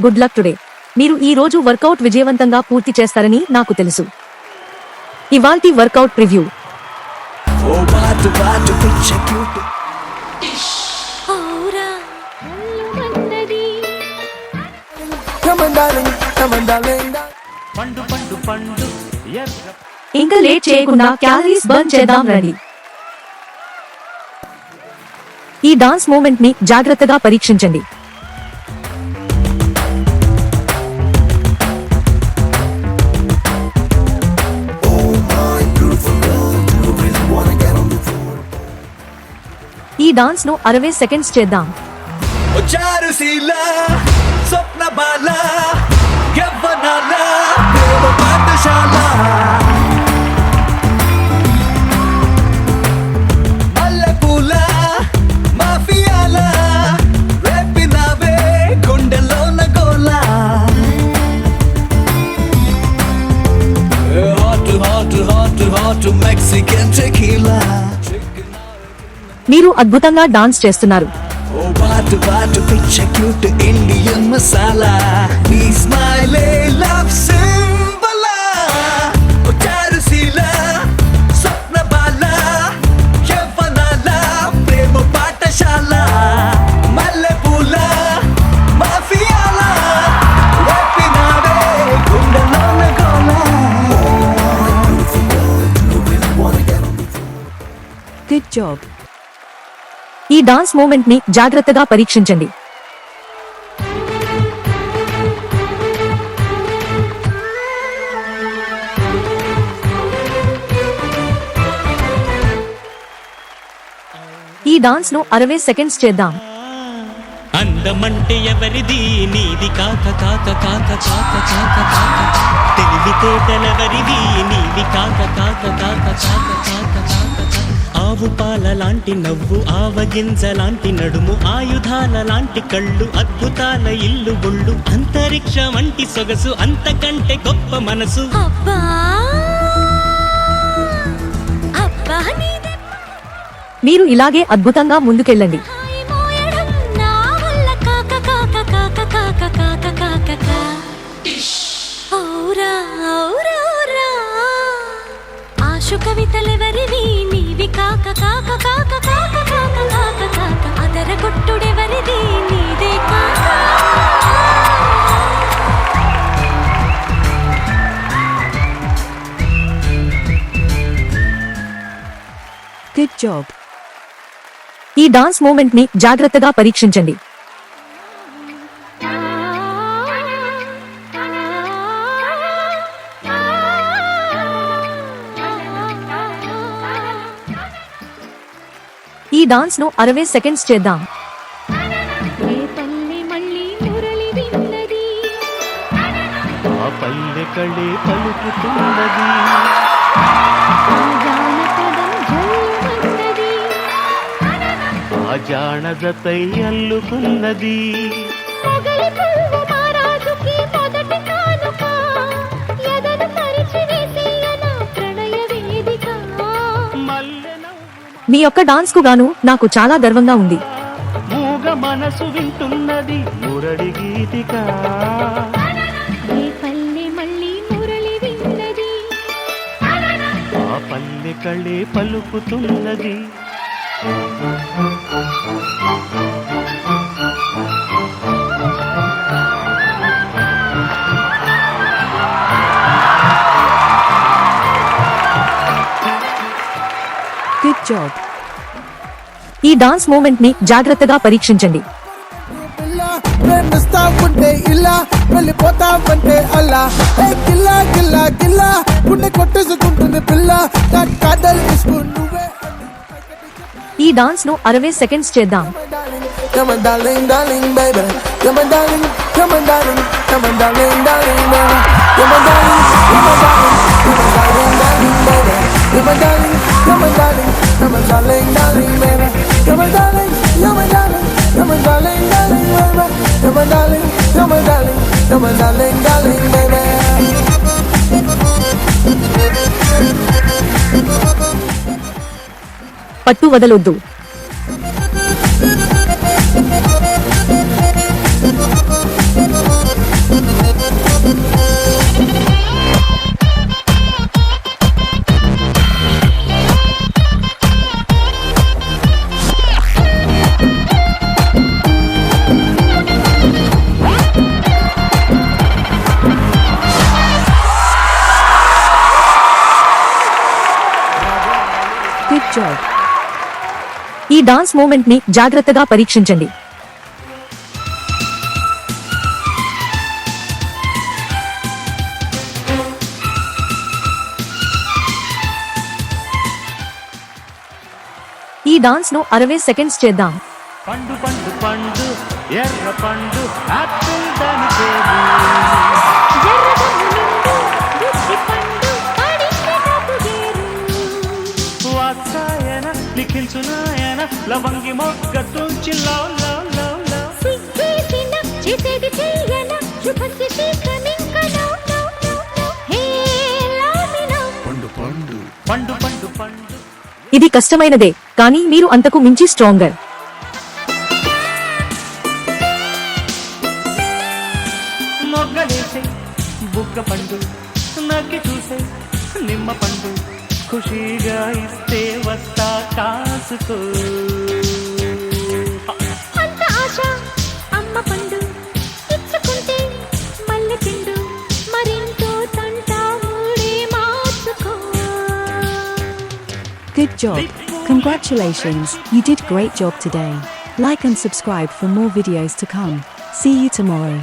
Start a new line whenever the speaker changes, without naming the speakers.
Good luck today. మీరు ఈ రోజు వర్కౌట్ విజయవంతంగా పూర్తి చేస్తారని నాకు తెలుసు. ఇవాల్టి వర్కౌట్ ప్రివ్యూ. ఇంకా లేట్ చేయకుండా క్యాలరీస్ బర్న్ చేద్దాం రండి. ఈ డాన్స్ మూమెంట్ ని జాగ్రత్తగా పరీక్షించండి. ఈ డాన్స్ ను 60 సెకండ్స్ చేద్దాం. మీరు అద్భుతంగా డాన్స్ చేస్తున్నారు. Good job. ఈ డాన్స్ మూమెంట్ ని జాగ్రత్తగా పరీక్షించండి. ఈ డాన్స్ ను 60 సెకండ్స్ చేద్దాం.
అందమంటే ఎవరిది నీది కాక కాక కాక కాక కాక కాక తెలివితేటలెవరిది నీది కాక కాక కాక కాక కాక కాక ఆవు పాల లాంటి నవ్వు ఆవగింజ లాంటి నడుము ఆయుధాల లాంటి కళ్ళు అద్భుతాల ఇల్లు ఒళ్ళు అంతరిక్ష వంటి సొగసు అంతకంటే గొప్ప మనసు.
మీరు ఇలాగే అద్భుతంగా ముందుకెళ్ళండి.
కవితలెవరివి నీవి కాక కాక కాక కాక కాక కాక కాక అదర కొట్టుడెవరిది నీదే కాక.
Good job. ఈ డాన్స్ మూమెంట్ ని జాగ్రత్తగా పరీక్షించండి. ఈ డాన్స్ ను 60 సెకండ్స్ చేద్దాం.
జానదతై అల్లుకున్నది
మీ యొక్క డాన్స్ కు గాను నాకు చాలా గర్వంగా ఉంది.
మూగ మనసు వింటున్నది మురళి గీతిక ఆ పల్లె కళే పలుకుతున్నది.
Good job. ఈ డాన్స్ మూమెంట్ ని జాగ్రత్తగా పరీక్షించండి. ఈ డాన్స్ ను 60 సెకండ్స్ చేద్దాం. పట్టు వదలొద్దు. ఈ డాన్స్ మూమెంట్ ని జాగ్రత్తగా పరీక్షించండి. ఈ డాన్స్ ను 60 సెకండ్స్ చేద్దాం.
పండు పండు పండు ఎర్ర పండు ఆపిల్ దాని పేరు వాత్సాయన లిఖించునాయన లవంగి మొగ్గ తుంచి లవ్ లవ్ లవ్ లవ్
సిగ్గేసిన చేసేది చెయ్యన శుభస్య శీఘ్రమింక now now now now hey లామినో
పండు పండు పండు పండు పండు.
ఇది కష్టమైనదే, కానీ మీరు అంతకు మించి స్ట్రాంగర్.
మొగ్గలేసే బుగ్గ పండు నక్కి చూసే నిమ్మ పండు ఖుషీగా ఇస్తే వస్తా కాసుకో.
అంత ఆశ అమ్మ పండు ఇచ్చుకుంటే మల్లె పిండు మరింతో తంట మూడే మార్చుకో.
Good job. Congratulations, you did great job today. Like and subscribe for more videos to come. See you tomorrow.